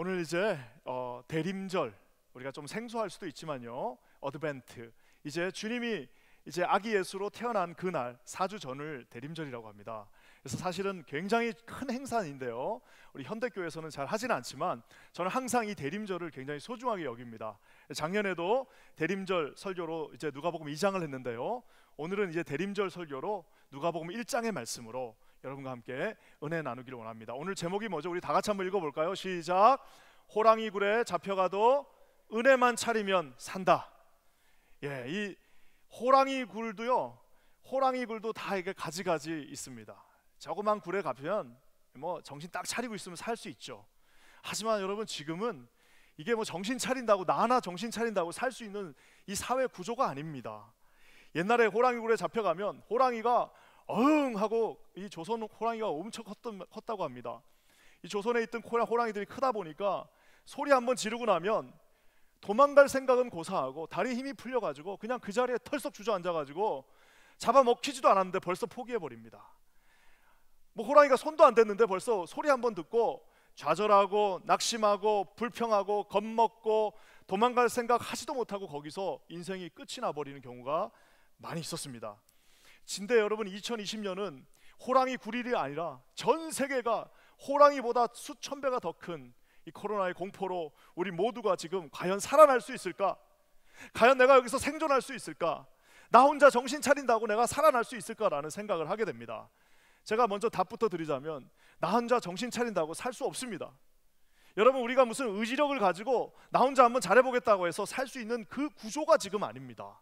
오늘 이제 대림절, 우리가 좀 생소할 수도 있지만요, 어드벤트, 이제 주님이 이제 아기 예수로 태어난 그날 4주 전을 대림절이라고 합니다. 그래서 사실은 굉장히 큰 행사인데요, 우리 현대교회에서는 잘 하지는 않지만 저는 항상 이 대림절을 굉장히 소중하게 여깁니다. 작년에도 대림절 설교로 이제 누가복음 2장을 했는데요, 오늘은 이제 대림절 설교로 누가복음 1장의 말씀으로 여러분과 함께 은혜 나누기를 원합니다. 오늘 제목이 뭐죠? 우리 다 같이 한번 읽어볼까요? 시작. 호랑이 굴에 잡혀가도 은혜만 차리면 산다. 예, 이 호랑이 굴도요, 호랑이 굴도 다 이게 가지가지 있습니다. 조그만 굴에 가면 뭐 정신 딱 차리고 있으면 살 수 있죠. 하지만 여러분, 지금은 이게 뭐 정신 차린다고, 나 하나 정신 차린다고 살 수 있는 이 사회 구조가 아닙니다. 옛날에 호랑이 굴에 잡혀가면 호랑이가 어흥 하고, 이 조선 호랑이가 엄청 컸다고 합니다. 이 조선에 있던 호랑이들이 크다 보니까 소리 한번 지르고 나면 도망갈 생각은 고사하고 다리에 힘이 풀려가지고 그냥 그 자리에 털썩 주저앉아가지고 잡아먹히지도 않았는데 벌써 포기해버립니다. 뭐 호랑이가 손도 안 댔는데 벌써 소리 한번 듣고 좌절하고 낙심하고 불평하고 겁먹고 도망갈 생각 하지도 못하고 거기서 인생이 끝이 나버리는 경우가 많이 있었습니다. 근데 여러분, 2020년은 호랑이 굴일이 아니라 전 세계가 호랑이보다 수천 배가 더 큰 이 코로나의 공포로 우리 모두가 지금 과연 살아날 수 있을까? 과연 내가 여기서 생존할 수 있을까? 나 혼자 정신 차린다고 내가 살아날 수 있을까라는 생각을 하게 됩니다. 제가 먼저 답부터 드리자면, 나 혼자 정신 차린다고 살 수 없습니다. 여러분, 우리가 무슨 의지력을 가지고 나 혼자 한번 잘해보겠다고 해서 살 수 있는 그 구조가 지금 아닙니다.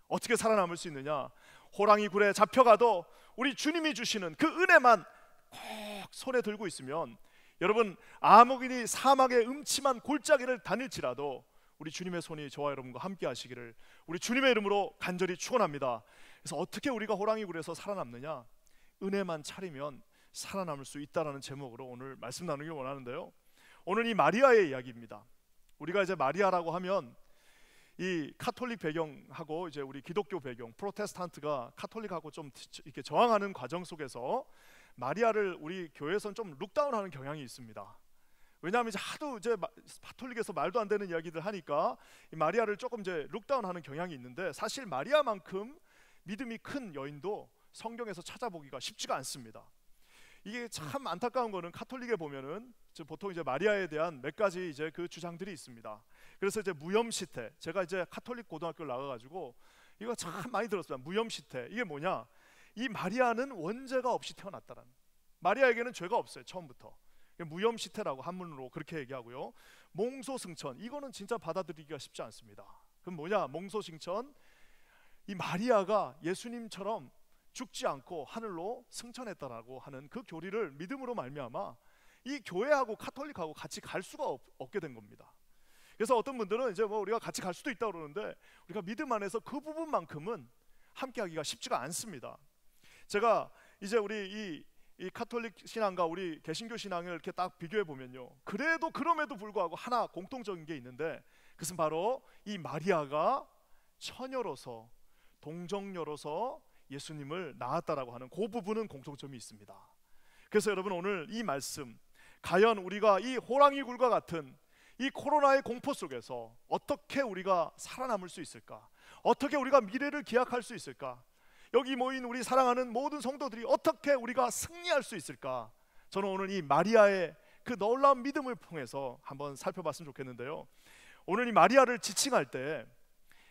어떻게 살아남을 수 있느냐? 호랑이 굴에 잡혀가도 우리 주님이 주시는 그 은혜만 꼭 손에 들고 있으면, 여러분, 아무리 사막의 음침한 골짜기를 다닐지라도 우리 주님의 손이 저와 여러분과 함께 하시기를 우리 주님의 이름으로 간절히 축원합니다. 그래서 어떻게 우리가 호랑이 굴에서 살아남느냐? 은혜만 차리면 살아남을 수 있다라는 제목으로 오늘 말씀 나누길 원하는데요, 오늘 이 마리아의 이야기입니다. 우리가 이제 마리아라고 하면 이 카톨릭 배경하고 이제 우리 기독교 배경, 프로테스탄트가 카톨릭하고 좀 이렇게 저항하는 과정 속에서 마리아를 우리 교회에서는 좀 룩다운하는 경향이 있습니다. 왜냐하면 이제 하도 이제 카톨릭에서 말도 안 되는 이야기들 하니까 이 마리아를 조금 이제 룩다운하는 경향이 있는데, 사실 마리아만큼 믿음이 큰 여인도 성경에서 찾아보기가 쉽지가 않습니다. 이게 참 안타까운 거는, 카톨릭에 보면은 보통 이제 마리아에 대한 몇 가지 이제 그 주장들이 있습니다. 그래서 이제 무염시태, 제가 이제 카톨릭 고등학교를 나가가지고 이거 참 많이 들었어요. 무염시태, 이게 뭐냐? 이 마리아는 원죄가 없이 태어났다라는, 마리아에게는 죄가 없어요, 처음부터. 무염시태라고 한문으로 그렇게 얘기하고요. 몽소승천, 이거는 진짜 받아들이기가 쉽지 않습니다. 그럼 뭐냐? 몽소승천, 이 마리아가 예수님처럼 죽지 않고 하늘로 승천했다라고 하는 그 교리를 믿음으로 말미암아 이 교회하고 카톨릭하고 같이 갈 수가 없게 된 겁니다. 그래서 어떤 분들은 이제 뭐 우리가 같이 갈 수도 있다고 그러는데, 우리가 믿음 안에서 그 부분만큼은 함께하기가 쉽지가 않습니다. 제가 이제 우리 이 카톨릭 신앙과 우리 개신교 신앙을 이렇게 딱 비교해 보면요, 그래도 그럼에도 불구하고 하나 공통적인 게 있는데, 그것은 바로 이 마리아가 처녀로서 동정녀로서 예수님을 낳았다라고 하는 그 부분은 공통점이 있습니다. 그래서 여러분, 오늘 이 말씀, 과연 우리가 이 호랑이 굴과 같은 이 코로나의 공포 속에서 어떻게 우리가 살아남을 수 있을까? 어떻게 우리가 미래를 기약할 수 있을까? 여기 모인 우리 사랑하는 모든 성도들이 어떻게 우리가 승리할 수 있을까? 저는 오늘 이 마리아의 그 놀라운 믿음을 통해서 한번 살펴봤으면 좋겠는데요, 오늘 이 마리아를 지칭할 때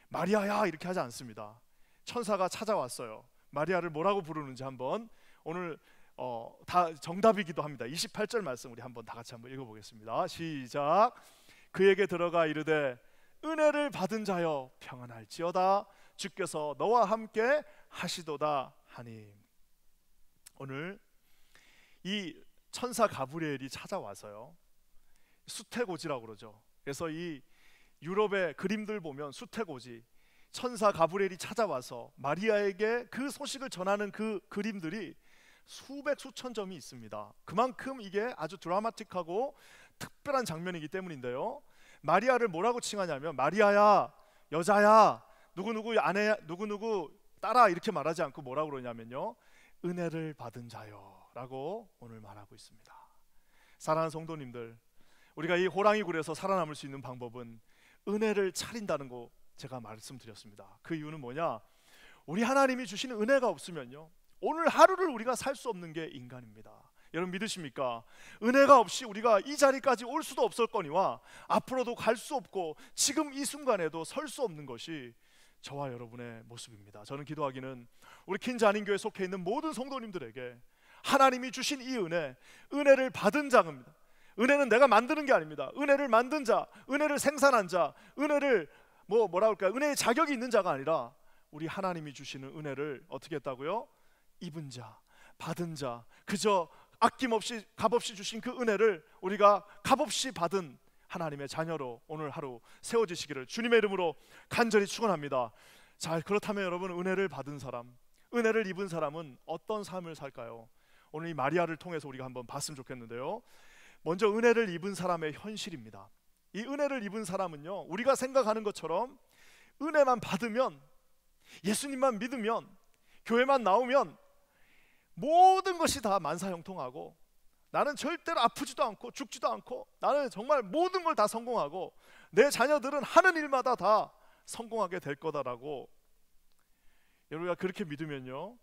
마리아야 이렇게 하지 않습니다. 천사가 찾아왔어요. 마리아를 뭐라고 부르는지 한번 오늘 다 정답이기도 합니다. 28절 말씀 우리 한번 다 같이 한번 읽어보겠습니다. 시작. 그에게 들어가 이르되 은혜를 받은 자여 평안할지어다, 주께서 너와 함께 하시도다 하니. 오늘 이 천사 가브리엘이 찾아와서요, 수태고지라고 그러죠. 그래서 이 유럽의 그림들 보면 수태고지, 천사 가브리엘이 찾아와서 마리아에게 그 소식을 전하는 그 그림들이 수백 수천 점이 있습니다. 그만큼 이게 아주 드라마틱하고 특별한 장면이기 때문인데요, 마리아를 뭐라고 칭하냐면, 마리아야, 여자야, 누구누구 아내, 누구누구 딸아, 이렇게 말하지 않고 뭐라고 그러냐면요, 은혜를 받은 자요 라고 오늘 말하고 있습니다. 사랑하는 성도님들, 우리가 이 호랑이 굴에서 살아남을 수 있는 방법은 은혜를 차린다는 거 제가 말씀드렸습니다. 그 이유는 뭐냐? 우리 하나님이 주시는 은혜가 없으면요, 오늘 하루를 우리가 살 수 없는 게 인간입니다. 여러분 믿으십니까? 은혜가 없이 우리가 이 자리까지 올 수도 없었거니와 앞으로도 갈 수 없고 지금 이 순간에도 설 수 없는 것이 저와 여러분의 모습입니다. 저는 기도하기는 우리 킨자님교에 속해 있는 모든 성도님들에게 하나님이 주신 이 은혜를 받은 자입니다. 은혜는 내가 만드는 게 아닙니다. 은혜를 만든 자, 은혜를 생산한 자, 은혜를 은혜의 자격이 있는 자가 아니라 우리 하나님이 주시는 은혜를 어떻게 했다고요? 입은 자, 받은 자, 그저 아낌없이 값없이 주신 그 은혜를 우리가 값없이 받은 하나님의 자녀로 오늘 하루 세워지시기를 주님의 이름으로 간절히 축원합니다. 자, 그렇다면 여러분, 은혜를 받은 사람, 은혜를 입은 사람은 어떤 삶을 살까요? 오늘 이 마리아를 통해서 우리가 한번 봤으면 좋겠는데요, 먼저 은혜를 입은 사람의 현실입니다. 이 은혜를 입은 사람은요, 우리가 생각하는 것처럼 은혜만 받으면, 예수님만 믿으면, 교회만 나오면 모든 것이 다 만사형통하고 나는 절대로 아프지도 않고 죽지도 않고 나는 정말 모든 걸 다 성공하고 내 자녀들은 하는 일마다 다 성공하게 될 거다라고 여러분가 그렇게 믿으면요,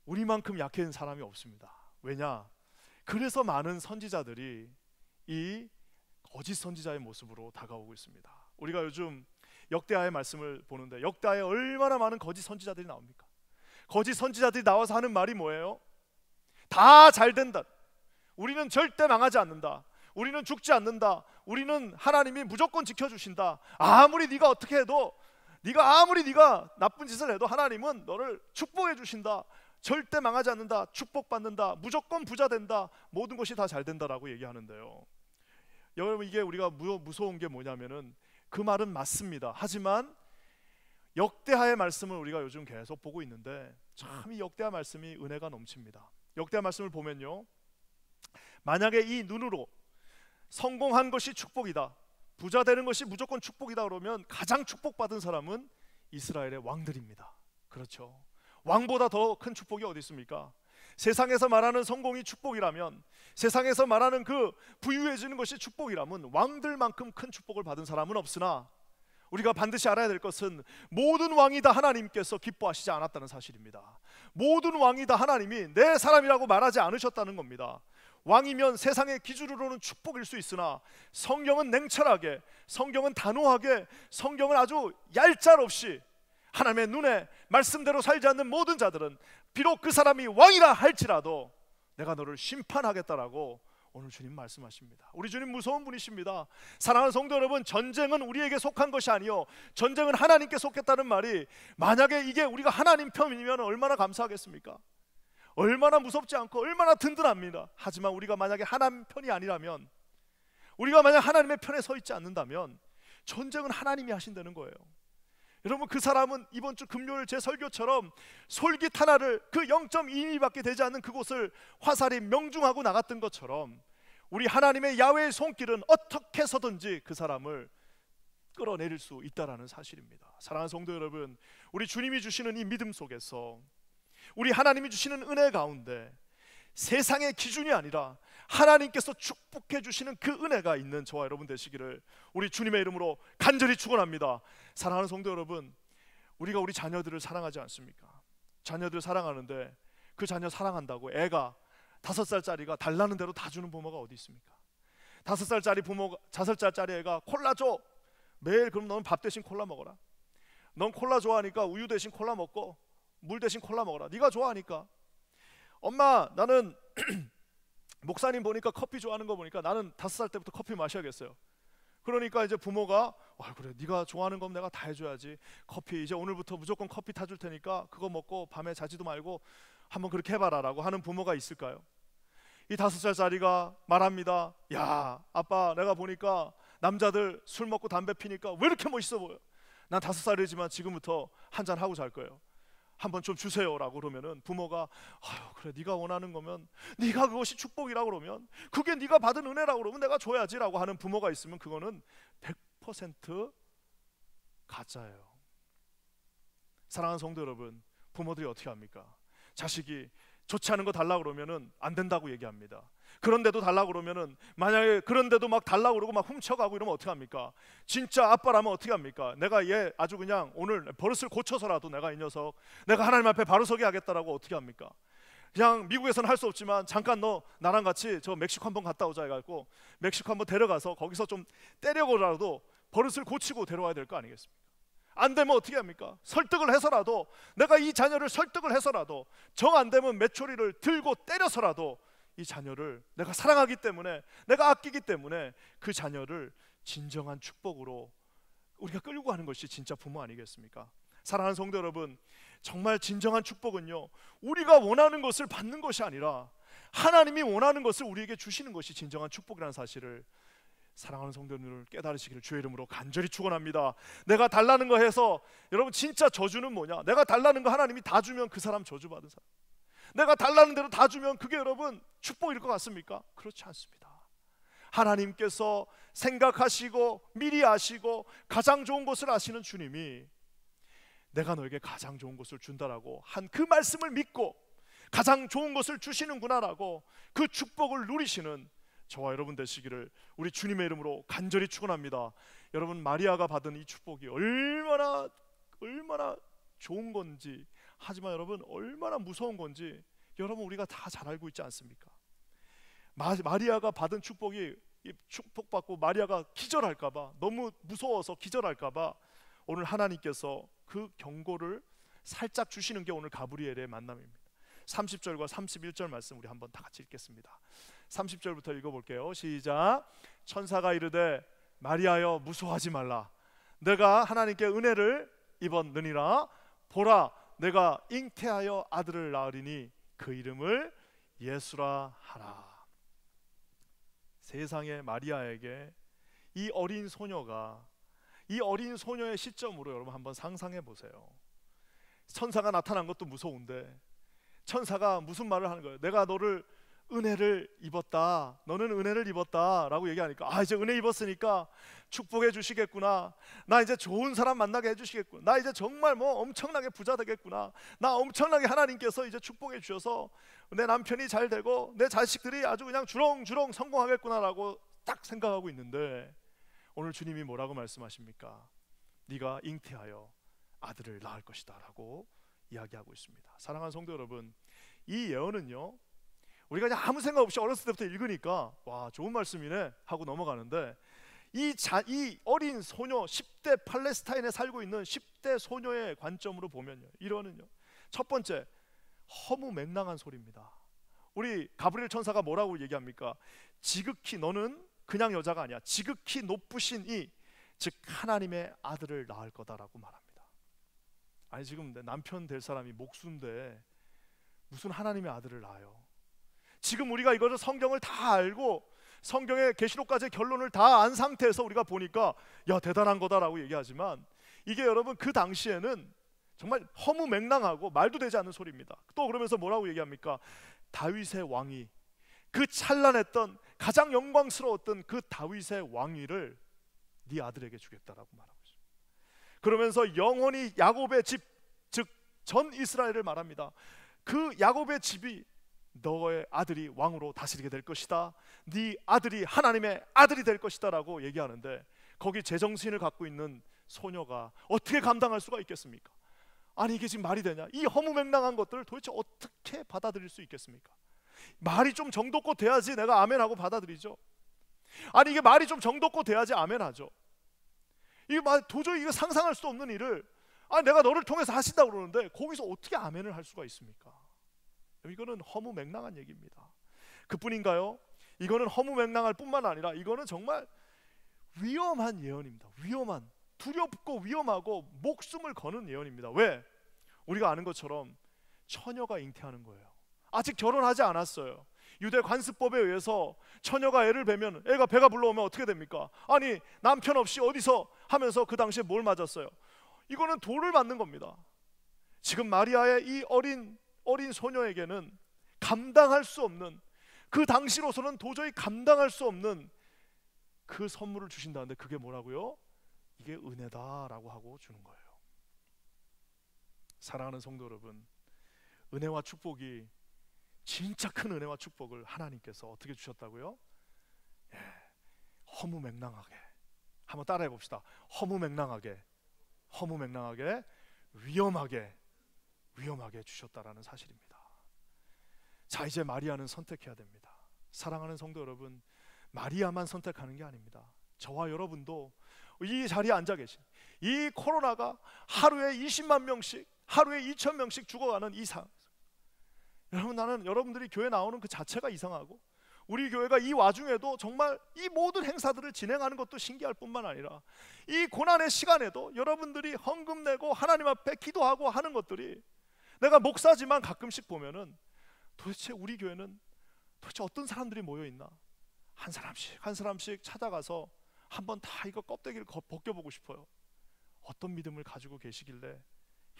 우리만큼 약한 사람이 없습니다. 왜냐? 그래서 많은 선지자들이 이 거짓 선지자의 모습으로 다가오고 있습니다. 우리가 요즘 역대하의 말씀을 보는데 역대하에 얼마나 많은 거짓 선지자들이 나옵니까? 거짓 선지자들이 나와서 하는 말이 뭐예요? 다 잘 된다, 우리는 절대 망하지 않는다, 우리는 죽지 않는다, 우리는 하나님이 무조건 지켜주신다, 아무리 네가 어떻게 해도, 아무리 네가 나쁜 짓을 해도 하나님은 너를 축복해 주신다, 절대 망하지 않는다, 축복받는다, 무조건 부자 된다, 모든 것이 다 잘 된다라고 얘기하는데요, 여러분 이게 우리가 무서운 게 뭐냐면은 그 말은 맞습니다. 하지만 역대하의 말씀을 우리가 요즘 계속 보고 있는데 참 이 역대하 말씀이 은혜가 넘칩니다. 역대하 말씀을 보면요, 만약에 이 눈으로 성공한 것이 축복이다, 부자 되는 것이 무조건 축복이다 그러면 가장 축복받은 사람은 이스라엘의 왕들입니다. 그렇죠. 왕보다 더 큰 축복이 어디 있습니까? 세상에서 말하는 성공이 축복이라면, 세상에서 말하는 그 부유해지는 것이 축복이라면 왕들만큼 큰 축복을 받은 사람은 없으나 우리가 반드시 알아야 될 것은 모든 왕이 다 하나님께서 기뻐하시지 않았다는 사실입니다. 모든 왕이 다 하나님이 내 사람이라고 말하지 않으셨다는 겁니다. 왕이면 세상의 기준으로는 축복일 수 있으나 성경은 냉철하게, 성경은 단호하게, 성경은 아주 얄짤없이 하나님의 눈에 말씀대로 살지 않는 모든 자들은 비록 그 사람이 왕이라 할지라도 내가 너를 심판하겠다라고 오늘 주님 말씀하십니다. 우리 주님 무서운 분이십니다. 사랑하는 성도 여러분, 전쟁은 우리에게 속한 것이 아니요 전쟁은 하나님께 속했다는 말이, 만약에 이게 우리가 하나님 편이면 얼마나 감사하겠습니까? 얼마나 무섭지 않고 얼마나 든든합니다. 하지만 우리가 만약에 하나님 편이 아니라면, 우리가 만약 하나님의 편에 서 있지 않는다면 전쟁은 하나님이 하신다는 거예요. 여러분, 그 사람은 이번 주 금요일 제 설교처럼 솔깃 하나를, 그 0.2mm밖에 되지 않는 그곳을 화살이 명중하고 나갔던 것처럼 우리 하나님의 야훼의 손길은 어떻게 해서든지 그 사람을 끌어내릴 수 있다라는 사실입니다. 사랑하는 성도 여러분, 우리 주님이 주시는 이 믿음 속에서, 우리 하나님이 주시는 은혜 가운데 세상의 기준이 아니라 하나님께서 축복해 주시는 그 은혜가 있는 저와 여러분 되시기를 우리 주님의 이름으로 간절히 축원합니다. 사랑하는 성도 여러분, 우리가 우리 자녀들을 사랑하지 않습니까? 자녀들 사랑하는데 그 자녀 사랑한다고 애가 5살짜리가 달라는 대로 다 주는 부모가 어디 있습니까? 5살짜리 애가 콜라 줘, 매일. 그럼 너는 밥 대신 콜라 먹어라. 넌 콜라 좋아하니까 우유 대신 콜라 먹고 물 대신 콜라 먹어라. 네가 좋아하니까. 엄마, 나는 목사님 보니까 커피 좋아하는 거 보니까 나는 5살 때부터 커피 마셔야겠어요. 그러니까 이제 부모가 그래, 네가 좋아하는 건 내가 다 해줘야지. 커피 이제 오늘부터 무조건 커피 타줄 테니까 그거 먹고 밤에 자지도 말고 한번 그렇게 해봐라 라고 하는 부모가 있을까요? 이 5살짜리가 말합니다. 야, 아빠, 내가 보니까 남자들 술 먹고 담배 피니까 왜 이렇게 멋있어 보여? 난 5살이지만 지금부터 한잔 하고 잘 거예요. 한번 좀 주세요 라고 그러면은 부모가 그래, 네가 원하는 거면, 네가 그것이 축복이라고 그러면, 그게 네가 받은 은혜라고 그러면 내가 줘야지 라고 하는 부모가 있으면 그거는 100% 가짜예요. 사랑하는 성도 여러분, 부모들이 어떻게 합니까? 자식이 좋지 않은 거 달라고 그러면은 안 된다고 얘기합니다. 그런데도 달라고 그러면은, 만약에 그런데도 막 달라고 그러고 막 훔쳐가고 이러면 어떻게 합니까? 진짜 아빠라면 어떻게 합니까? 내가 얘 아주 그냥 오늘 버릇을 고쳐서라도 내가 이 녀석 내가 하나님 앞에 바로 서게 하겠다라고 어떻게 합니까? 그냥 미국에서는 할 수 없지만 잠깐 너 나랑 같이 저 멕시코 한번 갔다 오자 해갖고 멕시코 한번 데려가서 거기서 좀 때려고라도 버릇을 고치고 데려와야 될 거 아니겠습니까? 안 되면 어떻게 합니까? 설득을 해서라도, 내가 이 자녀를 설득을 해서라도, 정 안 되면 메추리를 들고 때려서라도 이 자녀를 내가 사랑하기 때문에, 내가 아끼기 때문에 그 자녀를 진정한 축복으로 우리가 끌고 가는 것이 진짜 부모 아니겠습니까? 사랑하는 성도 여러분, 정말 진정한 축복은요, 우리가 원하는 것을 받는 것이 아니라 하나님이 원하는 것을 우리에게 주시는 것이 진정한 축복이라는 사실을 사랑하는 성도님을 깨달으시기를 주의 이름으로 간절히 축원합니다. 내가 달라는 거 해서, 여러분 진짜 저주는 뭐냐? 내가 달라는 거 하나님이 다 주면 그 사람 저주받은 사람, 내가 달라는 대로 다 주면 그게 여러분 축복일 것 같습니까? 그렇지 않습니다. 하나님께서 생각하시고 미리 아시고 가장 좋은 것을 아시는 주님이 내가 너에게 가장 좋은 것을 준다라고 한 그 말씀을 믿고 가장 좋은 것을 주시는구나라고 그 축복을 누리시는 저와 여러분 되시기를 우리 주님의 이름으로 간절히 축원합니다. 여러분, 마리아가 받은 이 축복이 얼마나 좋은 건지, 하지만 여러분 얼마나 무서운 건지 여러분 우리가 다 잘 알고 있지 않습니까? 마리아가 받은 축복이, 이 축복받고 마리아가 기절할까봐, 너무 무서워서 기절할까봐 오늘 하나님께서 그 경고를 살짝 주시는 게 오늘 가브리엘의 만남입니다. 30절과 31절 말씀 우리 한번 다 같이 읽겠습니다. 30절부터 읽어볼게요. 시작. 천사가 이르되 마리아여 무서워하지 말라. 내가 하나님께 은혜를 입었느니라. 보라, 내가 잉태하여 아들을 낳으리니 그 이름을 예수라 하라. 세상의 마리아에게 이 어린 소녀가, 이 어린 소녀의 시점으로 여러분 한번 상상해 보세요. 천사가 나타난 것도 무서운데 천사가 무슨 말을 하는 거예요? 내가 너를 은혜를 입었다, 너는 은혜를 입었다 라고 얘기하니까, 아 이제 은혜 입었으니까 축복해 주시겠구나, 나 이제 좋은 사람 만나게 해주시겠구나, 나 이제 정말 뭐 엄청나게 부자 되겠구나, 나 엄청나게 하나님께서 이제 축복해 주셔서 내 남편이 잘 되고 내 자식들이 아주 그냥 주렁주렁 성공하겠구나 라고 딱 생각하고 있는데, 오늘 주님이 뭐라고 말씀하십니까? 네가 잉태하여 아들을 낳을 것이다 라고 이야기하고 있습니다. 사랑하는 성도 여러분, 이 예언은요, 우리가 그냥 아무 생각 없이 어렸을 때부터 읽으니까 와 좋은 말씀이네 하고 넘어가는데, 이 어린 소녀, 10대 팔레스타인에 살고 있는 10대 소녀의 관점으로 보면요, 이거는요, 첫 번째 허무맹랑한 소리입니다. 우리 가브리엘 천사가 뭐라고 얘기합니까? 지극히, 너는 그냥 여자가 아니야, 지극히 높으신 이, 즉 하나님의 아들을 낳을 거다라고 말합니다. 아니 지금 내 남편 될 사람이 목수인데 무슨 하나님의 아들을 낳아요? 지금 우리가 이거를 성경을 다 알고 성경의 계시록까지의 결론을 다 안 상태에서 우리가 보니까 야 대단한 거다라고 얘기하지만, 이게 여러분 그 당시에는 정말 허무맹랑하고 말도 되지 않는 소리입니다. 또 그러면서 뭐라고 얘기합니까? 다윗의 왕위, 그 찬란했던 가장 영광스러웠던 그 다윗의 왕위를 네 아들에게 주겠다라고 말하고 있습니다. 그러면서 영원히 야곱의 집, 즉 전 이스라엘을 말합니다. 그 야곱의 집이 너의 아들이 왕으로 다스리게 될 것이다, 네 아들이 하나님의 아들이 될 것이다 라고 얘기하는데, 거기 제정신을 갖고 있는 소녀가 어떻게 감당할 수가 있겠습니까? 아니 이게 지금 말이 되냐? 이 허무맹랑한 것들을 도대체 어떻게 받아들일 수 있겠습니까? 말이 좀 정도껏 돼야지 내가 아멘하고 받아들이죠. 아니 이게 말이 좀 정도껏 돼야지 아멘하죠. 이게 도저히 이거 상상할 수 없는 일을, 아니 내가 너를 통해서 하신다고 그러는데 거기서 어떻게 아멘을 할 수가 있습니까? 이거는 허무맹랑한 얘기입니다. 그뿐인가요? 이거는 허무맹랑할 뿐만 아니라 이거는 정말 위험한 예언입니다. 위험한, 두렵고 위험하고 목숨을 거는 예언입니다. 왜? 우리가 아는 것처럼 처녀가 잉태하는 거예요. 아직 결혼하지 않았어요. 유대 관습법에 의해서 처녀가 애를 베면, 애가 배가 불러오면 어떻게 됩니까? 아니 남편 없이 어디서 하면서 그 당시에 뭘 맞았어요? 이거는 돌을 맞는 겁니다. 지금 마리아의 이 어린 소녀에게는 감당할 수 없는, 그 당시로서는 도저히 감당할 수 없는 그 선물을 주신다는데, 그게 뭐라고요? 이게 은혜다라고 하고 주는 거예요. 사랑하는 성도 여러분, 은혜와 축복이 진짜 큰 은혜와 축복을 하나님께서 어떻게 주셨다고요? 예, 허무맹랑하게. 한번 따라해 봅시다. 허무맹랑하게, 허무맹랑하게, 위험하게 주셨다라는 사실입니다. 자, 이제 마리아는 선택해야 됩니다. 사랑하는 성도 여러분, 마리아만 선택하는 게 아닙니다. 저와 여러분도 이 자리에 앉아 계신, 이 코로나가 하루에 20만 명씩, 하루에 2천 명씩 죽어가는 이상, 여러분, 나는 여러분들이 교회 나오는 그 자체가 이상하고, 우리 교회가 이 와중에도 정말 이 모든 행사들을 진행하는 것도 신기할 뿐만 아니라, 이 고난의 시간에도 여러분들이 헌금 내고 하나님 앞에 기도하고 하는 것들이, 내가 목사지만 가끔씩 보면은 도대체 우리 교회는 도대체 어떤 사람들이 모여 있나, 한 사람씩 한 사람씩 찾아가서 한번 다 이거 껍데기를 벗겨보고 싶어요. 어떤 믿음을 가지고 계시길래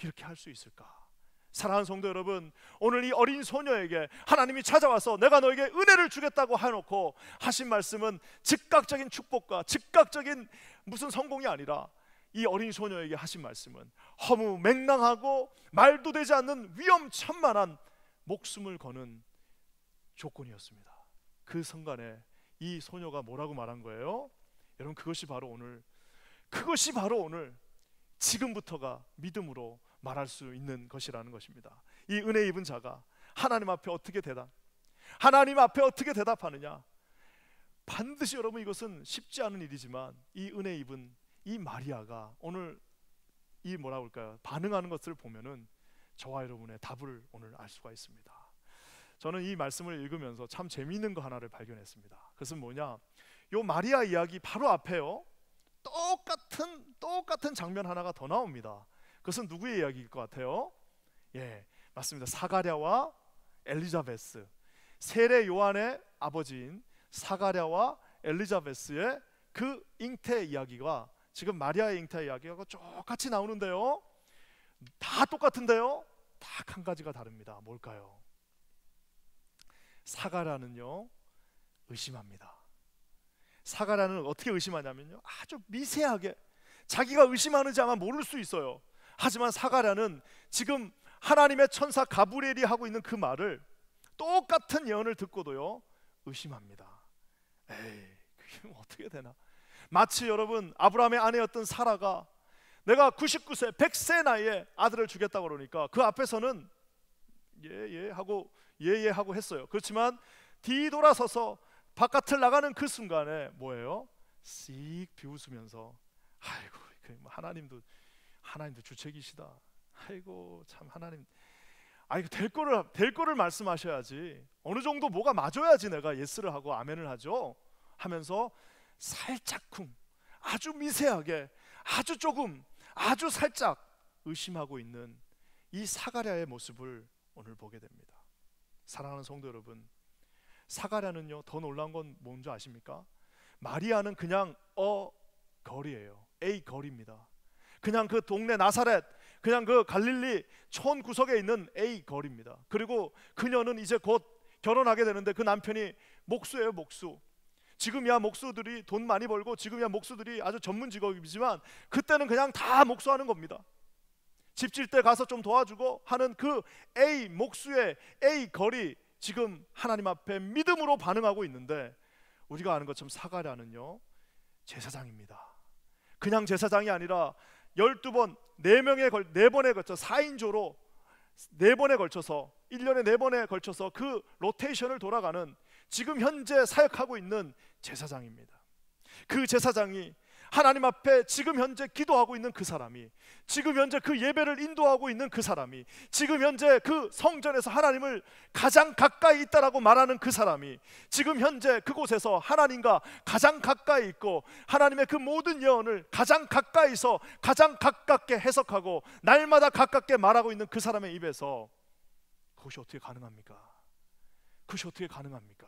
이렇게 할 수 있을까? 사랑하는 성도 여러분, 오늘 이 어린 소녀에게 하나님이 찾아와서 내가 너에게 은혜를 주겠다고 해놓고 하신 말씀은 즉각적인 축복과 즉각적인 무슨 성공이 아니라, 이 어린 소녀에게 하신 말씀은 허무맹랑하고 말도 되지 않는 위험천만한 목숨을 거는 조건이었습니다. 그 순간에 이 소녀가 뭐라고 말한 거예요? 여러분, 그것이 바로 오늘 지금부터가 믿음으로 말할 수 있는 것이라는 것입니다. 이 은혜 입은 자가 하나님 앞에 어떻게 대답하느냐? 반드시 여러분, 이것은 쉽지 않은 일이지만 이 은혜 입은 이 마리아가 오늘 이 뭐라고 할까요? 반응하는 것을 보면은 저와 여러분의 답을 오늘 알 수가 있습니다. 저는 이 말씀을 읽으면서 참 재미있는 거 하나를 발견했습니다. 그것은 뭐냐? 요 마리아 이야기 바로 앞에요, 똑같은 장면 하나가 더 나옵니다. 그것은 누구의 이야기일 것 같아요? 예, 맞습니다. 사가랴와 엘리자베스, 세례 요한의 아버지인 사가랴와 엘리자베스의 그 잉태 이야기가, 지금 마리아의 잉태 이야기가 똑같이 나오는데요, 다 똑같은데요, 딱 한 가지가 다릅니다. 뭘까요? 사가랴는요, 의심합니다. 사가랴는 어떻게 의심하냐면요, 아주 미세하게 자기가 의심하는지 아마 모를 수 있어요. 하지만 사가랴는 지금 하나님의 천사 가브리엘이 하고 있는 그 말을, 똑같은 예언을 듣고도요, 의심합니다. 에이, 그게 어떻게 되나? 마치 여러분, 아브라함의 아내였던 사라가 내가 99세 100세 나이에 아들을 주겠다고 그러니까 그 앞에서는 예 하고 했어요. 그렇지만 뒤돌아서서 바깥을 나가는 그 순간에 뭐예요? 씩 비웃으면서, 아이고, 하나님도 주책이시다. 아이고, 참 하나님, 아이고, 될 거를 말씀하셔야지. 어느 정도 뭐가 맞아야지 내가 예스를 하고 아멘을 하죠. 하면서 살짝쿵, 아주 미세하게, 아주 조금, 아주 살짝 의심하고 있는 이 사가랴의 모습을 오늘 보게 됩니다. 사랑하는 성도 여러분, 사가랴는요, 더 놀라운 건 뭔지 아십니까? 마리아는 그냥 거리예요. 거리입니다. 그냥 그 동네 나사렛, 그냥 그 갈릴리 촌 구석에 있는 거리입니다. 그리고 그녀는 이제 곧 결혼하게 되는데 그 남편이 목수예요, 목수. 지금이야 목수들이 돈 많이 벌고 지금이야 목수들이 아주 전문 직업이지만 그때는 그냥 다 목수하는 겁니다. 집 질 때 가서 좀 도와주고 하는 그 목수의 거리, 지금 하나님 앞에 믿음으로 반응하고 있는데, 우리가 아는 것처럼 사가랴는요, 제사장입니다. 그냥 제사장이 아니라 12번, 4번에 걸쳐 4인조로 4번에 걸쳐서 1년에 4번에 걸쳐서 그 로테이션을 돌아가는, 지금 현재 사역하고 있는 제사장입니다. 그 제사장이 하나님 앞에 지금 현재 기도하고 있는 그 사람이, 지금 현재 그 예배를 인도하고 있는 그 사람이, 지금 현재 그 성전에서 하나님을 가장 가까이 있다라고 말하는 그 사람이, 지금 현재 그곳에서 하나님과 가장 가까이 있고 하나님의 그 모든 예언을 가장 가까이서 가장 가깝게 해석하고 날마다 가깝게 말하고 있는 그 사람의 입에서 그것이 어떻게 가능합니까? 그것이 어떻게 가능합니까?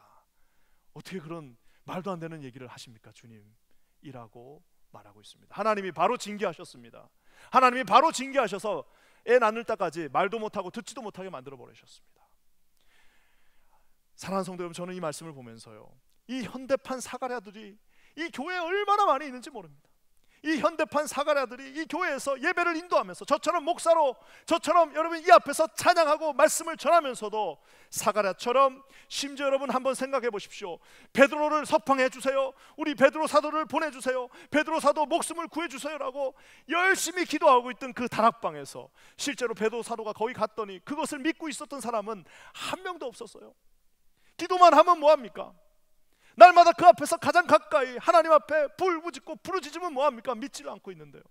어떻게 그런 말도 안 되는 얘기를 하십니까? 주님이라고 말하고 있습니다. 하나님이 바로 징계하셨습니다. 하나님이 바로 징계하셔서 애 낳을 때까지 말도 못하고 듣지도 못하게 만들어 버리셨습니다. 사랑하는 성도 여러분, 저는 이 말씀을 보면서요, 이 현대판 사가랴들이 이 교회에 얼마나 많이 있는지 모릅니다. 이 현대판 사가랴들이 이 교회에서 예배를 인도하면서 저처럼 목사로, 저처럼 여러분 이 앞에서 찬양하고 말씀을 전하면서도 사가랴처럼, 심지어 여러분 한번 생각해 보십시오. 베드로를 석방해 주세요, 우리 베드로 사도를 보내주세요, 베드로 사도 목숨을 구해주세요 라고 열심히 기도하고 있던 그 다락방에서 실제로 베드로 사도가 거기 갔더니 그것을 믿고 있었던 사람은 한 명도 없었어요. 기도만 하면 뭐합니까? 날마다 그 앞에서 가장 가까이 하나님 앞에 불부짖고 부르짖으면 뭐합니까? 믿지를 않고 있는데요.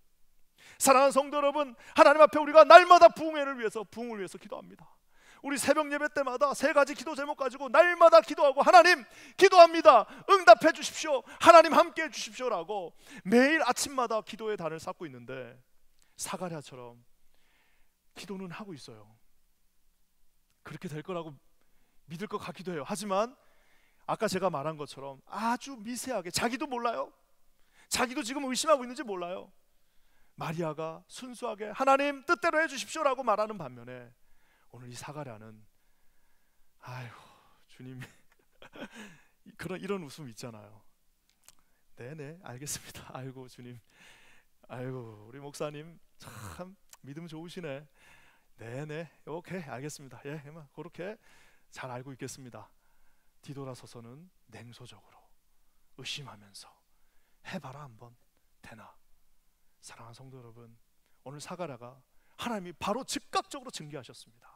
사랑하는 성도 여러분, 하나님 앞에 우리가 날마다 부흥을 위해서 기도합니다. 우리 새벽 예배 때마다 세 가지 기도 제목 가지고 날마다 기도하고, 하나님 기도합니다, 응답해 주십시오, 하나님 함께 해 주십시오라고 매일 아침마다 기도의 단을 쌓고 있는데, 사가랴처럼 기도는 하고 있어요. 그렇게 될 거라고 믿을 것 같기도 해요. 하지만 아까 제가 말한 것처럼 아주 미세하게, 자기도 몰라요. 자기도 지금 의심하고 있는지 몰라요. 마리아가 순수하게 하나님 뜻대로 해주십시오라고 말하는 반면에, 오늘 이 사가랴는 아이고 주님 이런 웃음 있잖아요. 네네 알겠습니다. 아이고 주님, 아이고 우리 목사님 참 믿음 좋으시네. 네네 오케이 알겠습니다. 예 그렇게 잘 알고 있겠습니다. 뒤돌아서서는 냉소적으로 의심하면서 해봐라 한번 되나. 사랑하는 성도 여러분, 오늘 사가랴가 하나님이 바로 즉각적으로 증개하셨습니다.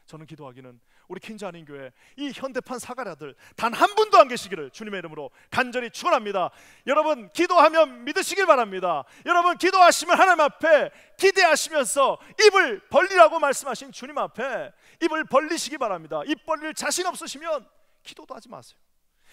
저는 기도하기는 우리 킨자한인교회 이 현대판 사가랴들 단 한 분도 안 계시기를 주님의 이름으로 간절히 축원합니다. 여러분 기도하면 믿으시길 바랍니다. 여러분 기도하시면 하나님 앞에 기대하시면서 입을 벌리라고 말씀하신 주님 앞에 입을 벌리시기 바랍니다. 입 벌릴 자신 없으시면 기도도 하지 마세요.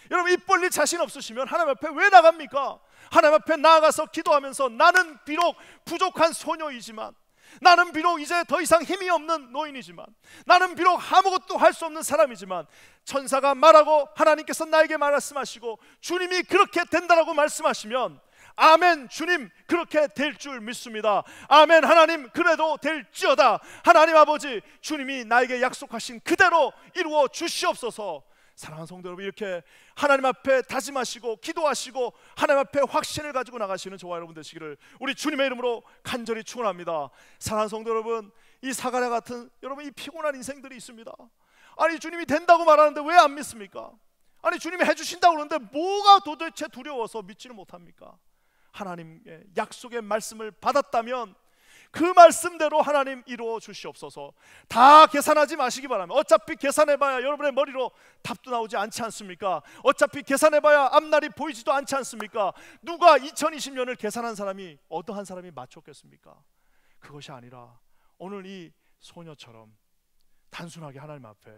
여러분 입 벌릴 자신 없으시면 하나님 앞에 왜 나갑니까? 하나님 앞에 나아가서 기도하면서 나는 비록 부족한 소녀이지만, 나는 비록 이제 더 이상 힘이 없는 노인이지만, 나는 비록 아무것도 할 수 없는 사람이지만, 천사가 말하고 하나님께서 나에게 말씀하시고 주님이 그렇게 된다라고 말씀하시면 아멘 주님 그렇게 될 줄 믿습니다. 아멘 하나님 그래도 될지어다. 하나님 아버지 주님이 나에게 약속하신 그대로 이루어 주시옵소서. 사랑하는 성도 여러분, 이렇게 하나님 앞에 다짐하시고 기도하시고 하나님 앞에 확신을 가지고 나가시는 저와 여러분 되시기를 우리 주님의 이름으로 간절히 축원합니다. 사랑하는 성도 여러분, 이 사가랴 같은 여러분 이 피곤한 인생들이 있습니다. 아니 주님이 된다고 말하는데 왜 안 믿습니까? 아니 주님이 해주신다고 그러는데 뭐가 도대체 두려워서 믿지를 못합니까? 하나님의 약속의 말씀을 받았다면 그 말씀대로 하나님 이루어 주시옵소서. 다 계산하지 마시기 바랍니다. 어차피 계산해봐야 여러분의 머리로 답도 나오지 않지 않습니까? 어차피 계산해봐야 앞날이 보이지도 않지 않습니까? 누가 2020년을 계산한 사람이 어떠한 사람이 맞췄겠습니까? 그것이 아니라 오늘 이 소녀처럼 단순하게 하나님 앞에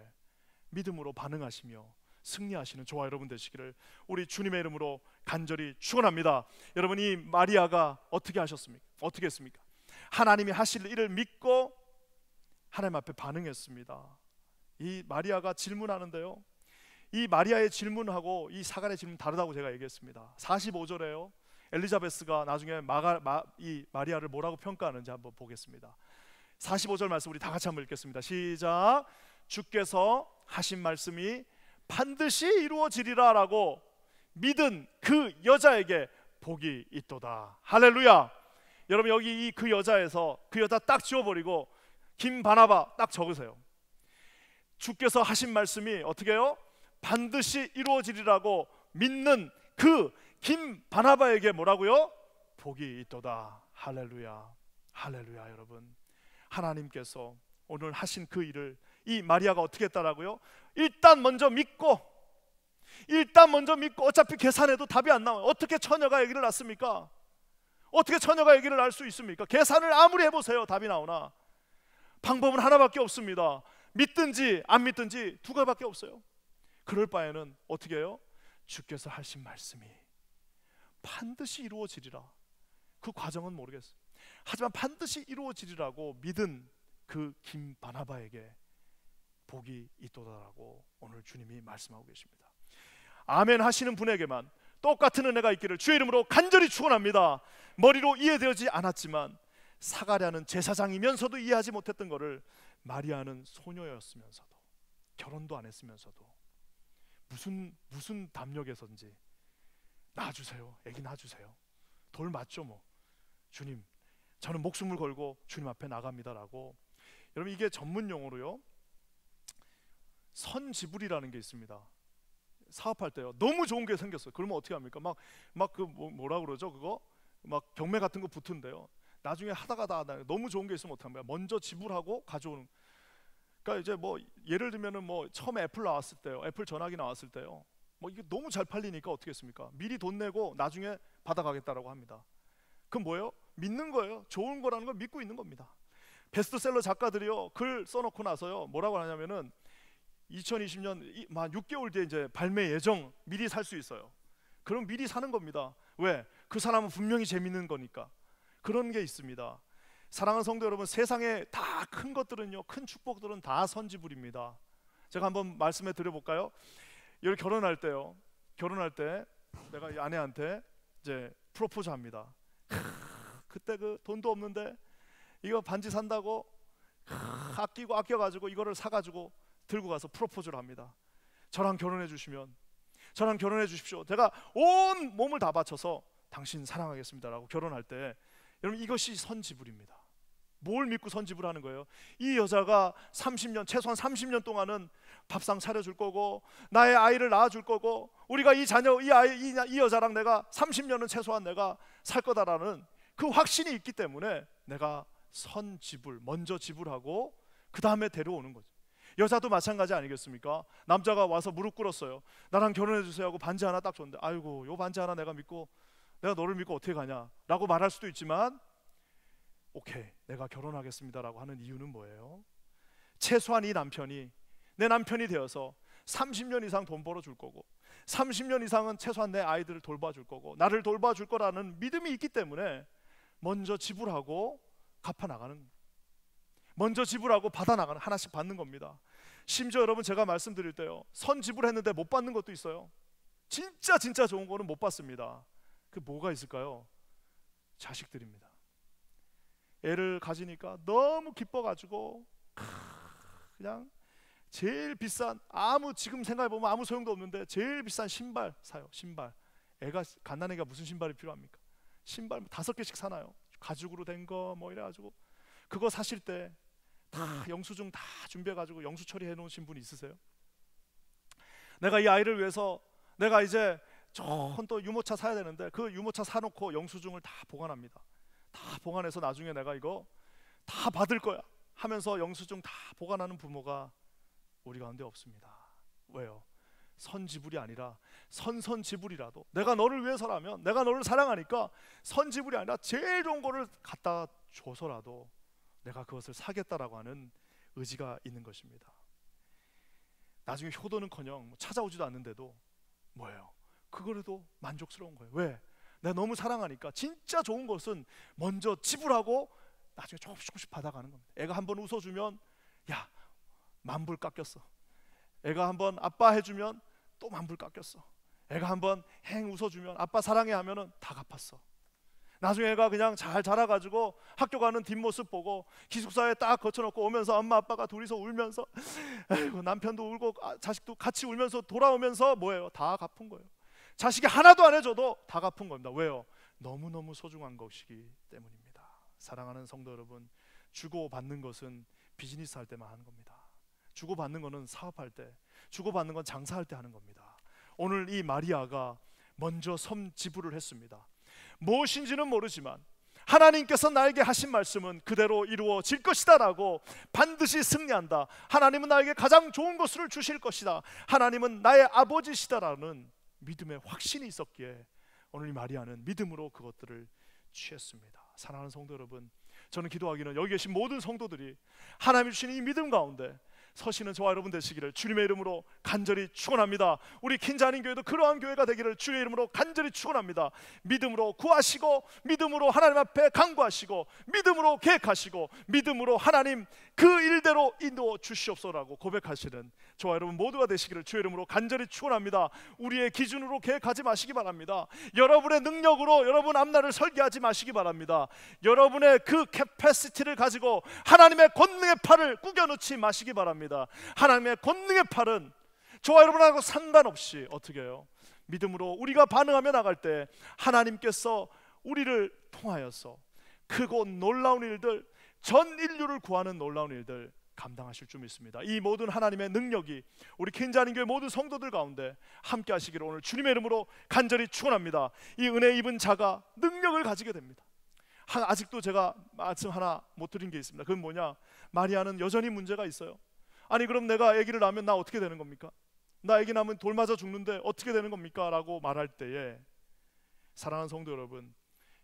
믿음으로 반응하시며 승리하시는 저와 여러분 되시기를 우리 주님의 이름으로 간절히 축원합니다. 여러분 이 마리아가 어떻게 하셨습니까? 어떻게 했습니까? 하나님이 하실 일을 믿고 하나님 앞에 반응했습니다. 이 마리아가 질문하는데요, 이 마리아의 질문하고 이 사가랴의 질문 다르다고 제가 얘기했습니다. 45절에요 엘리자베스가 나중에 이 마리아를 뭐라고 평가하는지 한번 보겠습니다. 45절 말씀 우리 다 같이 한번 읽겠습니다. 시작. 주께서 하신 말씀이 반드시 이루어지리라 라고 믿은 그 여자에게 복이 있도다. 할렐루야. 여러분 여기 그 여자에서 그 여자 딱 지워버리고 김바나바 딱 적으세요. 주께서 하신 말씀이 어떻게 해요? 반드시 이루어지리라고 믿는 그 김바나바에게 뭐라고요? 복이 있도다. 할렐루야. 할렐루야. 여러분 하나님께서 오늘 하신 그 일을 이 마리아가 어떻게 했다라고요? 일단 먼저 믿고 어차피 계산해도 답이 안 나와요. 어떻게 처녀가 아기를 낳습니까? 어떻게 처녀가 아기를 낳을 수 있습니까? 계산을 아무리 해보세요 답이 나오나? 방법은 하나밖에 없습니다. 믿든지 안 믿든지 두 가지밖에 없어요. 그럴 바에는 어떻게 해요? 주께서 하신 말씀이 반드시 이루어지리라. 그 과정은 모르겠어요. 하지만 반드시 이루어지리라고 믿은 그 김바나바에게 복이 있도다라고 오늘 주님이 말씀하고 계십니다. 아멘 하시는 분에게만 똑같은 은혜가 있기를 주의 이름으로 간절히 축원합니다. 머리로 이해되지 않았지만 사가랴는 제사장이면서도 이해하지 못했던 것을 마리아는 소녀였으면서도 결혼도 안 했으면서도 무슨 담력에서인지 낳아주세요, 애기 낳아주세요, 돌 맞죠 뭐, 주님, 저는 목숨을 걸고 주님 앞에 나갑니다라고. 여러분, 이게 전문 용어로요, 선지불이라는 게 있습니다. 사업할 때요, 너무 좋은 게 생겼어요. 그러면 어떻게 합니까? 막 그 뭐라 그러죠? 그거 막 경매 같은 거 붙은데요. 나중에 하다가 너무 좋은 게 있으면 어떻게 합니까? 먼저 지불하고 가져오는. 그러니까 이제 뭐 예를 들면은 뭐 처음에 애플 나왔을 때요, 애플 전화기 나왔을 때요, 뭐 이게 너무 잘 팔리니까 어떻게 했습니까? 미리 돈 내고 나중에 받아가겠다라고 합니다. 그럼 뭐예요? 믿는 거예요. 좋은 거라는 걸 믿고 있는 겁니다. 베스트셀러 작가들이요, 글 써놓고 나서요, 뭐라고 하냐면은 2020년 만 6개월 뒤에 이제 발매 예정, 미리 살 수 있어요. 그럼 미리 사는 겁니다. 왜? 그 사람은 분명히 재밌는 거니까. 그런 게 있습니다. 사랑하는 성도 여러분, 세상에 다 큰 것들은요, 큰 축복들은 다 선지불입니다. 제가 한번 말씀해 드려볼까요? 여기 결혼할 때요, 결혼할 때 내가 이 아내한테 이제 프로포즈 합니다. 그때 그 돈도 없는데 이거 반지 산다고 아끼고 아껴가지고 이거를 사가지고 들고 가서 프로포즈를 합니다. 저랑 결혼해 주시면, 저랑 결혼해 주십시오. 제가 온 몸을 다 바쳐서 당신 사랑하겠습니다라고 결혼할 때, 여러분, 이것이 선지불입니다. 뭘 믿고 선지불하는 거예요? 이 여자가 30년, 최소한 30년 동안은 밥상 차려줄 거고, 나의 아이를 낳아줄 거고, 우리가 이 자녀, 이 아이, 이 여자랑 내가 30년은 최소한 내가 살 거다라는 그 확신이 있기 때문에 내가 선지불, 먼저 지불하고 그 다음에 데려오는 거죠. 여자도 마찬가지 아니겠습니까? 남자가 와서 무릎 꿇었어요. 나랑 결혼해 주세요 하고 반지 하나 딱 줬는데, 아이고, 요 반지 하나 내가 너를 믿고 어떻게 가냐 라고 말할 수도 있지만, 오케이, 내가 결혼하겠습니다라고 하는 이유는 뭐예요? 최소한 이 남편이 내 남편이 되어서 30년 이상 돈 벌어줄 거고, 30년 이상은 최소한 내 아이들을 돌봐줄 거고, 나를 돌봐줄 거라는 믿음이 있기 때문에 먼저 지불하고 갚아나가는 거예요. 먼저 지불하고 받아나가는, 하나씩 받는 겁니다. 심지어 여러분, 제가 말씀드릴 때요, 선 지불했는데 못 받는 것도 있어요. 진짜 좋은 거는 못 받습니다. 그 뭐가 있을까요? 자식들입니다. 애를 가지니까 너무 기뻐가지고 그냥 제일 비싼, 지금 생각해보면 아무 소용도 없는데 제일 비싼 신발 사요. 신발. 애가, 갓난애가 무슨 신발이 필요합니까? 신발 5개씩 사나요? 가죽으로 된 거 뭐 이래가지고. 그거 사실 때 다 영수증 다 준비해가지고 영수 처리해 놓으신 분 있으세요? 내가 이 아이를 위해서 내가 이제 좋은 또 유모차 사야 되는데 그 유모차 사놓고 영수증을 다 보관합니다. 다 보관해서 나중에 내가 이거 다 받을 거야 하면서 영수증 다 보관하는 부모가 우리 가운데 없습니다. 왜요? 선지불이 아니라 선지불이라도, 내가 너를 위해서라면, 내가 너를 사랑하니까 선지불이 아니라 제일 좋은 거를 갖다 줘서라도 내가 그것을 사겠다라고 하는 의지가 있는 것입니다. 나중에 효도는커녕 찾아오지도 않는데도 뭐예요? 그거라도 만족스러운 거예요. 왜? 내가 너무 사랑하니까 진짜 좋은 것은 먼저 지불하고 나중에 조금씩 받아가는 겁니다. 애가 한번 웃어주면, 야, 10,000불 깎였어. 애가 한번 아빠 해주면 또 10,000불 깎였어. 애가 한번 행 웃어주면, 아빠 사랑해 하면은 다 갚았어. 나중에 애가 그냥 잘 자라가지고 학교 가는 뒷모습 보고 기숙사에 딱 거쳐놓고 오면서 엄마 아빠가 둘이서 울면서, 아이고, 남편도 울고 자식도 같이 울면서 돌아오면서 뭐예요? 다 갚은 거예요. 자식이 하나도 안 해줘도 다 갚은 겁니다. 왜요? 너무너무 소중한 것이기 때문입니다. 사랑하는 성도 여러분, 주고받는 것은 비즈니스 할 때만 하는 겁니다. 주고받는 것은 사업할 때, 주고받는 건 장사할 때 하는 겁니다. 오늘 이 마리아가 먼저 선지불을 했습니다. 무엇인지는 모르지만 하나님께서 나에게 하신 말씀은 그대로 이루어질 것이다 라고, 반드시 승리한다, 하나님은 나에게 가장 좋은 것을 주실 것이다, 하나님은 나의 아버지시다 라는 믿음의 확신이 있었기에 오늘 이 마리아는 믿음으로 그것들을 취했습니다. 사랑하는 성도 여러분, 저는 기도하기는 여기 계신 모든 성도들이 하나님이 주신 이 믿음 가운데 서시는 저와 여러분 되시기를 주님의 이름으로 간절히 축원합니다. 우리 킨자님 교회도 그러한 교회가 되기를 주의 이름으로 간절히 축원합니다. 믿음으로 구하시고, 믿음으로 하나님 앞에 간구하시고, 믿음으로 계획하시고, 믿음으로 하나님 그 일대로 인도해 주시옵소서라고 고백하시는 저와 여러분 모두가 되시기를 주의 이름으로 간절히 축원합니다. 우리의 기준으로 계획하지 마시기 바랍니다. 여러분의 능력으로 여러분 앞날을 설계하지 마시기 바랍니다. 여러분의 그 캐패시티를 가지고 하나님의 권능의 팔을 구겨놓지 마시기 바랍니다. 하나님의 권능의 팔은 저와 여러분하고 상관없이 어떻게 해요? 믿음으로 우리가 반응하며 나갈 때 하나님께서 우리를 통하여서 크고 놀라운 일들, 전 인류를 구하는 놀라운 일들 감당하실 줄 믿습니다. 이 모든 하나님의 능력이 우리 킨자님교회 모든 성도들 가운데 함께 하시기를 오늘 주님의 이름으로 간절히 축원합니다. 이 은혜 입은 자가 능력을 가지게 됩니다. 아직도 제가 말씀 하나 못 드린 게 있습니다. 그건 뭐냐? 마리아는 여전히 문제가 있어요. 아니 그럼 내가 아기를 낳으면 나 어떻게 되는 겁니까? 나 아기 낳으면 돌 맞아 죽는데 어떻게 되는 겁니까? 라고 말할 때에 사랑하는 성도 여러분,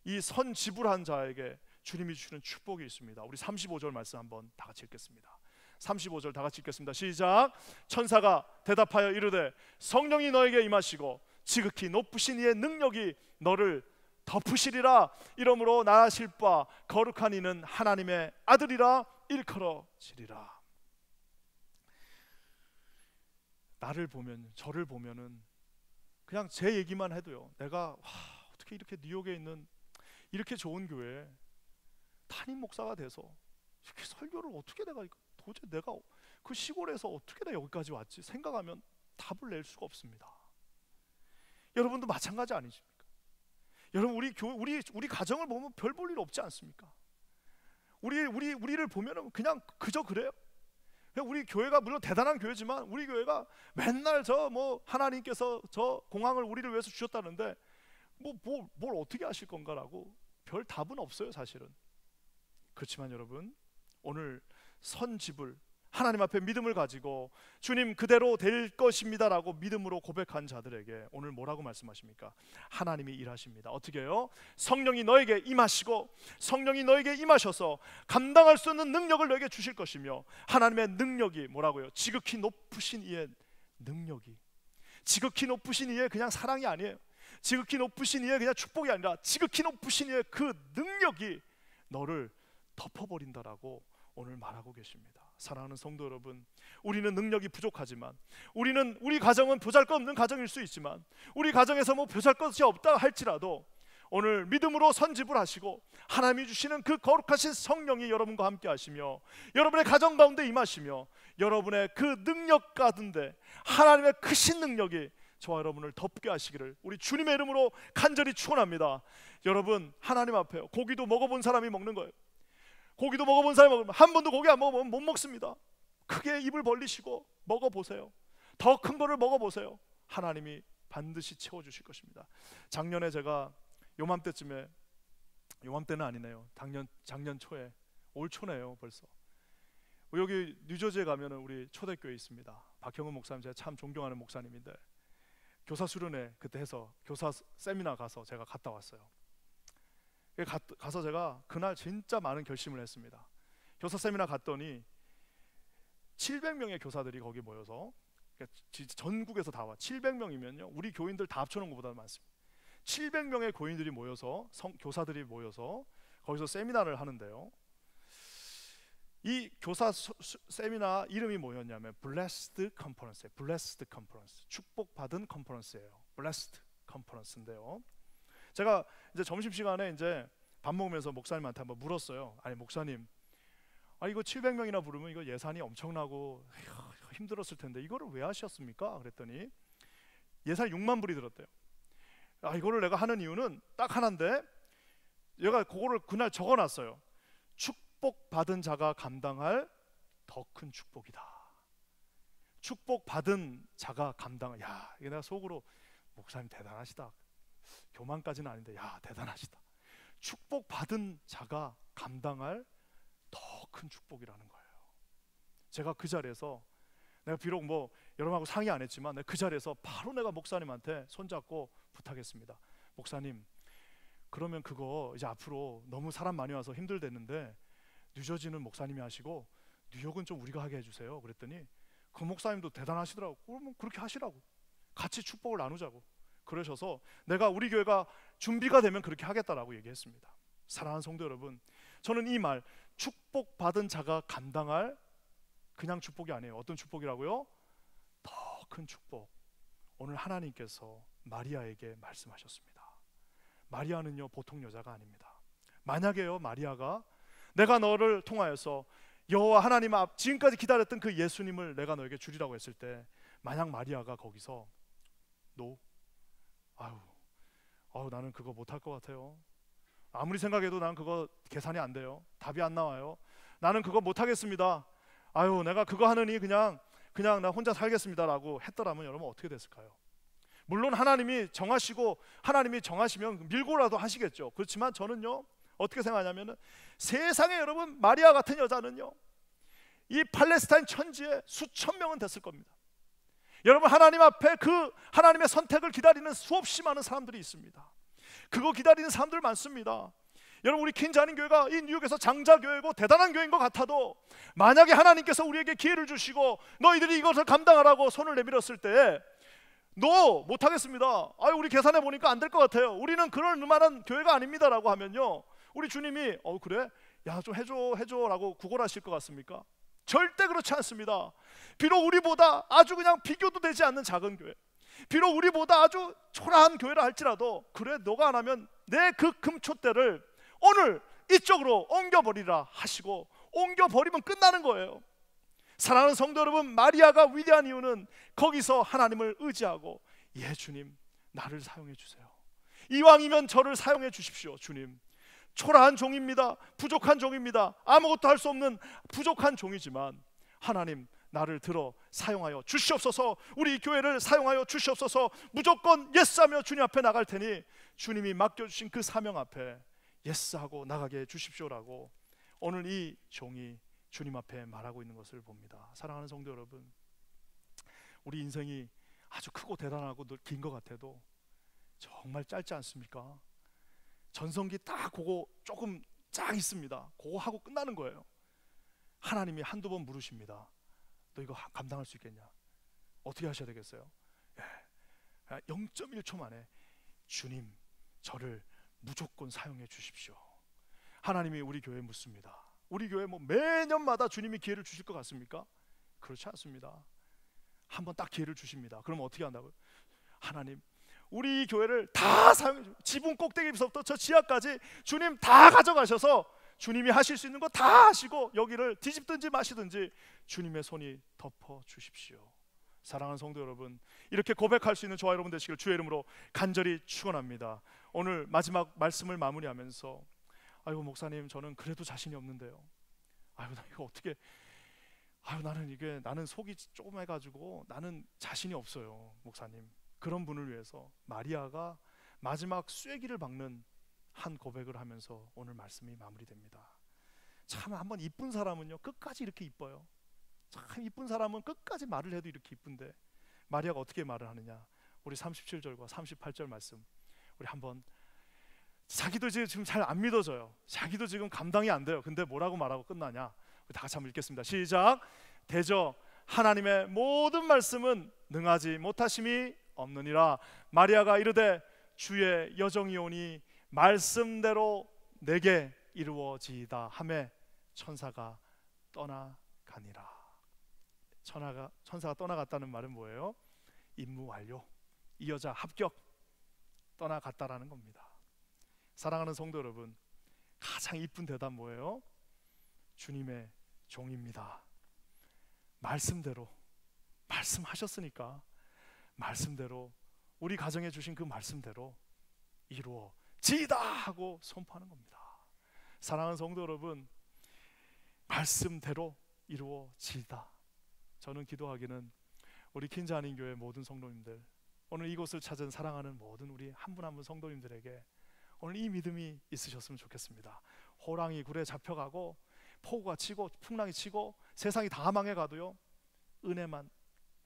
이 선지불한 자에게 주님이 주시는 축복이 있습니다. 우리 35절 말씀 한번 다 같이 읽겠습니다. 35절 다 같이 읽겠습니다. 시작. 천사가 대답하여 이르되 성령이 너에게 임하시고 지극히 높으신 이의 능력이 너를 덮으시리라. 이러므로 낳으실 바 거룩한 이는 하나님의 아들이라 일컬어지리라. 나를 보면, 저를 보면은 그냥 제 얘기만 해도요, 내가 어떻게 이렇게 뉴욕에 있는 이렇게 좋은 교회에 담임 목사가 돼서 이렇게 설교를 어떻게 도대체 내가 그 시골에서 어떻게 내가 여기까지 왔지 생각하면 답을 낼 수가 없습니다. 여러분도 마찬가지 아니십니까? 여러분 우리 가정을 보면 별 볼 일 없지 않습니까? 우리를 보면은 그냥 그저 그래요. 우리 교회가 물론 대단한 교회지만 우리 교회가 맨날 하나님께서 저 공항을 우리를 위해서 주셨다는데 뭘 어떻게 하실 건가라고 별 답은 없어요 사실은. 그렇지만 여러분, 오늘 선지불 하나님 앞에 믿음을 가지고 주님 그대로 될 것입니다라고 믿음으로 고백한 자들에게 오늘 뭐라고 말씀하십니까? 하나님이 일하십니다. 어떻게 해요? 성령이 너에게 임하시고 성령이 너에게 임하셔서 감당할 수 있는 능력을 너에게 주실 것이며, 하나님의 능력이 뭐라고요? 지극히 높으신 이의 능력이, 지극히 높으신 이의 그냥 사랑이 아니에요. 지극히 높으신 이의 그냥 축복이 아니라 지극히 높으신 이의 그 능력이 너를 덮어버린다라고 오늘 말하고 계십니다. 사랑하는 성도 여러분, 우리는 능력이 부족하지만, 우리 가정은 보잘것없는 가정일 수 있지만, 우리 가정에서 보잘것이 없다 할지라도 오늘 믿음으로 선집을 하시고 하나님이 주시는 그 거룩하신 성령이 여러분과 함께 하시며 여러분의 가정 가운데 임하시며 여러분의 그 능력 가운데 하나님의 크신 능력이 저와 여러분을 덮게 하시기를 우리 주님의 이름으로 간절히 축원합니다. 여러분, 하나님 앞에요, 고기도 먹어본 사람이 먹는 거예요. 고기도 먹어본 사람이 먹으면, 한 번도 고기 안 먹어보면 못 먹습니다. 크게 입을 벌리시고 먹어보세요. 더 큰 거를 먹어보세요. 하나님이 반드시 채워주실 것입니다. 작년에 제가 요맘때는 아니네요. 작년 초에, 올 초네요 벌써. 여기 뉴저지에 가면은 우리 초대교회 있습니다. 박형은 목사님, 제가 참 존경하는 목사님인데 교사 수련회 그때 해서 교사 세미나 가서 제가 갔다 왔어요. 가서 제가 그날 진짜 많은 결심을 했습니다. 교사 세미나 갔더니 700명의 교사들이 거기 모여서, 전국에서 다 와. 700명이면요 우리 교인들 다 합쳐놓은 것보다 많습니다. 700명의 교인들이 모여서, 교사들이 모여서 거기서 세미나를 하는데요, 이 교사 세미나 이름이 뭐였냐면 Blessed Conference, Blessed Conference, 축복받은 컨퍼런스예요. Blessed Conference인데요, 제가 이제 점심시간에 이제 밥 먹으면서 목사님한테 한번 물었어요. 아니 목사님, 이거 700명이나 부르면 이거 예산이 엄청나고 힘들었을 텐데 이거를 왜 하셨습니까? 그랬더니 예산이 6만 불이 들었대요. 이거를 내가 하는 이유는 딱 하나인데, 얘가 그거를 그날 적어놨어요. 축복받은 자가 감당할 더 큰 축복이다. 축복받은 자가 감당할, 이게 내가 속으로 목사님 대단하시다, 교만까지는 아닌데 대단하시다. 축복받은 자가 감당할 더 큰 축복이라는 거예요. 제가 그 자리에서, 내가 비록 여러분하고 상의 안 했지만 그 자리에서 바로 내가 목사님한테 손잡고 부탁했습니다. 목사님, 그러면 그거 이제 앞으로 너무 사람 많이 와서 힘들댔는데 뉴저지는 목사님이 하시고 뉴욕은 좀 우리가 하게 해주세요. 그랬더니 그 목사님도 대단하시더라고. 그러면 그렇게 하시라고, 같이 축복을 나누자고 그러셔서 내가 우리 교회가 준비가 되면 그렇게 하겠다라고 얘기했습니다. 사랑하는 성도 여러분, 저는 이 말, 축복받은 자가 감당할 그냥 축복이 아니에요. 어떤 축복이라고요? 더 큰 축복. 오늘 하나님께서 마리아에게 말씀하셨습니다. 마리아는요 보통 여자가 아닙니다. 만약에요 마리아가, 내가 너를 통하여서 여호와 하나님 앞, 지금까지 기다렸던 그 예수님을 내가 너에게 주리라고 했을 때, 만약 마리아가 거기서 나는 그거 못할 것 같아요. 아무리 생각해도 난 그거 계산이 안 돼요. 답이 안 나와요. 나는 그거 못 하겠습니다. 아유, 내가 그거 하느니 그냥 나 혼자 살겠습니다라고 했더라면 여러분 어떻게 됐을까요? 물론 하나님이 정하시고 하나님이 정하시면 밀고라도 하시겠죠. 그렇지만 저는요 어떻게 생각하냐면은 세상에 여러분 마리아 같은 여자는요 이 팔레스타인 천지에 수천 명은 됐을 겁니다. 여러분 하나님 앞에 그 하나님의 선택을 기다리는 수없이 많은 사람들이 있습니다. 그거 기다리는 사람들 많습니다. 여러분 우리 퀸자님 교회가 이 뉴욕에서 장자교회고 대단한 교회인 것 같아도 만약에 하나님께서 우리에게 기회를 주시고 너희들이 이것을 감당하라고 손을 내밀었을 때 너 못하겠습니다. 아유 우리 계산해 보니까 안 될 것 같아요. 우리는 그럴 만한 교회가 아닙니다라고 하면요 우리 주님이 그래? 야 좀 해줘 라고 구걸하실 것 같습니까? 절대 그렇지 않습니다. 비록 우리보다 아주 그냥 비교도 되지 않는 작은 교회, 비록 우리보다 아주 초라한 교회라 할지라도 그래 너가 안 하면 내 그 금촛대를 오늘 이쪽으로 옮겨버리라 하시고 옮겨버리면 끝나는 거예요. 사랑하는 성도 여러분, 마리아가 위대한 이유는 거기서 하나님을 의지하고 예 주님 나를 사용해 주세요. 이왕이면 저를 사용해 주십시오. 주님 초라한 종입니다. 부족한 종입니다. 아무것도 할 수 없는 부족한 종이지만 하나님 나를 들어 사용하여 주시옵소서. 우리 교회를 사용하여 주시옵소서. 무조건 예스하며 주님 앞에 나갈 테니 주님이 맡겨주신 그 사명 앞에 예스하고 나가게 해주십시오라고 오늘 이 종이 주님 앞에 말하고 있는 것을 봅니다. 사랑하는 성도 여러분, 우리 인생이 아주 크고 대단하고 긴 것 같아도 정말 짧지 않습니까? 전성기 딱 그거 조금 쫙 있습니다. 그거 하고 끝나는 거예요. 하나님이 한두 번 물으십니다. 너 이거 감당할 수 있겠냐? 어떻게 하셔야 되겠어요? 0.1초 만에 주님 저를 무조건 사용해 주십시오. 하나님이 우리 교회에 묻습니다. 우리 교회 뭐 매년마다 주님이 기회를 주실 것 같습니까? 그렇지 않습니다. 한번 딱 기회를 주십니다. 그럼 어떻게 한다고요? 하나님 우리 교회를 다 사용해 주세요. 지붕 꼭대기부터 저 지하까지 주님 다 가져가셔서 주님이 하실 수 있는 거 다 하시고 여기를 뒤집든지 마시든지 주님의 손이 덮어 주십시오. 사랑하는 성도 여러분, 이렇게 고백할 수 있는 저와 여러분 되시길 주의 이름으로 간절히 축원합니다. 오늘 마지막 말씀을 마무리하면서 아이고 목사님 저는 그래도 자신이 없는데요. 아이고 나 이거 어떻게 나는 속이 조그매가지고 나는 자신이 없어요. 목사님 그런 분을 위해서 마리아가 마지막 쐐기를 박는 한 고백을 하면서 오늘 말씀이 마무리됩니다. 참 한번 이쁜 사람은요 끝까지 이렇게 이뻐요. 참 이쁜 사람은 끝까지 말을 해도 이렇게 이쁜데 마리아가 어떻게 말을 하느냐, 우리 37절과 38절 말씀 우리 한번, 자기도 지금 잘 안 믿어져요. 자기도 지금 감당이 안 돼요. 근데 뭐라고 말하고 끝나냐, 우리 다 같이 한번 읽겠습니다. 시작. 대저 하나님의 모든 말씀은 능하지 못하심이 없느니라. 마리아가 이르되 주의 여정이오니 말씀대로 내게 이루어지이다 하매 천사가 떠나가니라. 천사가 떠나갔다는 말은 뭐예요? 임무 완료, 이 여자 합격, 떠나갔다라는 겁니다. 사랑하는 성도 여러분, 가장 이쁜 대답 뭐예요? 주님의 종입니다. 말씀대로 말씀하셨으니까 말씀대로 우리 가정에 주신 그 말씀대로 이루어지이다 하고 선포하는 겁니다. 사랑하는 성도 여러분, 말씀대로 이루어지이다. 저는 기도하기는 우리 퀸자님 교회 모든 성도님들, 오늘 이곳을 찾은 사랑하는 모든 우리 한 분 한 분 성도님들에게 오늘 이 믿음이 있으셨으면 좋겠습니다. 호랑이 굴에 잡혀가고 폭우가 치고 풍랑이 치고 세상이 다 망해가도요 은혜만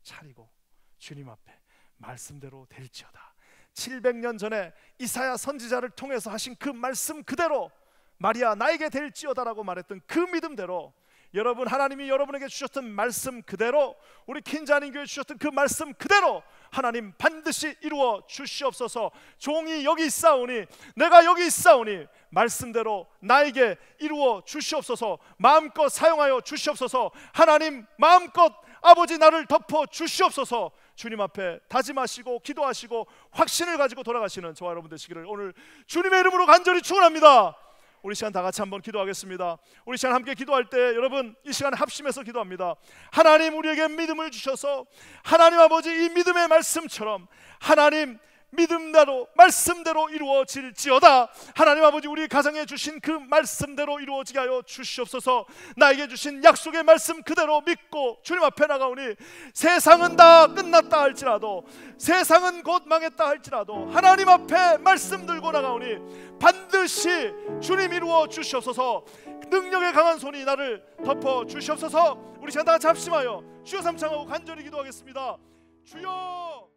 차리고 주님 앞에 말씀대로 될지어다. 700년 전에 이사야 선지자를 통해서 하신 그 말씀 그대로 마리아 나에게 될지어다라고 말했던 그 믿음대로 여러분, 하나님이 여러분에게 주셨던 말씀 그대로, 우리 퀸자님 교회 주셨던 그 말씀 그대로 하나님 반드시 이루어 주시옵소서. 종이 여기 있사오니, 내가 여기 있사오니 말씀대로 나에게 이루어 주시옵소서. 마음껏 사용하여 주시옵소서. 하나님 마음껏 아버지 나를 덮어 주시옵소서. 주님 앞에 다짐하시고 기도하시고 확신을 가지고 돌아가시는 저와 여러분 되시기를 오늘 주님의 이름으로 간절히 축원합니다. 우리 시간 다 같이 한번 기도하겠습니다. 우리 시간 함께 기도할 때 여러분 이 시간에 합심해서 기도합니다. 하나님 우리에게 믿음을 주셔서 하나님 아버지 이 믿음의 말씀처럼 하나님 믿음대로 말씀대로 이루어질지어다. 하나님 아버지, 우리 가정에 주신 그 말씀대로 이루어지게 하여 주시옵소서. 나에게 주신 약속의 말씀 그대로 믿고 주님 앞에 나가오니 세상은 다 끝났다 할지라도, 세상은 곧 망했다 할지라도 하나님 앞에 말씀 들고 나가오니 반드시 주님 이루어 주시옵소서. 능력의 강한 손이 나를 덮어 주시옵소서. 우리 시간 다 같이 합심하여 주여 삼창하고 간절히 기도하겠습니다. 주여.